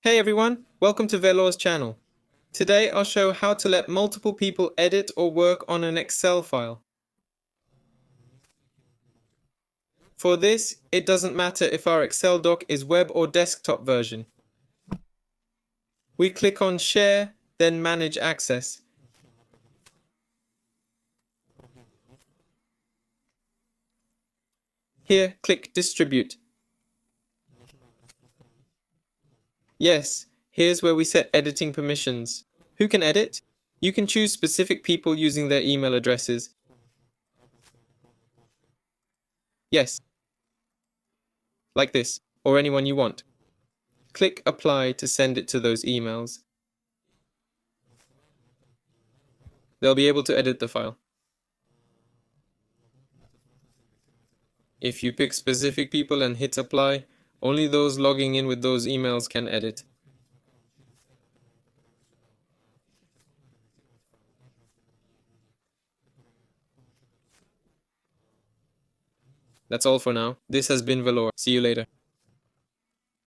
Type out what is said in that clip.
Hey everyone, welcome to Velour's channel. Today I'll show how to let multiple people edit or work on an Excel file. For this, it doesn't matter if our Excel doc is web or desktop version. We click on Share, then Manage Access. Here, click Distribute. Yes, here's where we set editing permissions. Who can edit? You can choose specific people using their email addresses. Yes, like this, or anyone you want. Click Apply to send it to those emails. They'll be able to edit the file. If you pick specific people and hit apply, only those logging in with those emails can edit. That's all for now. This has been Velour. See you later.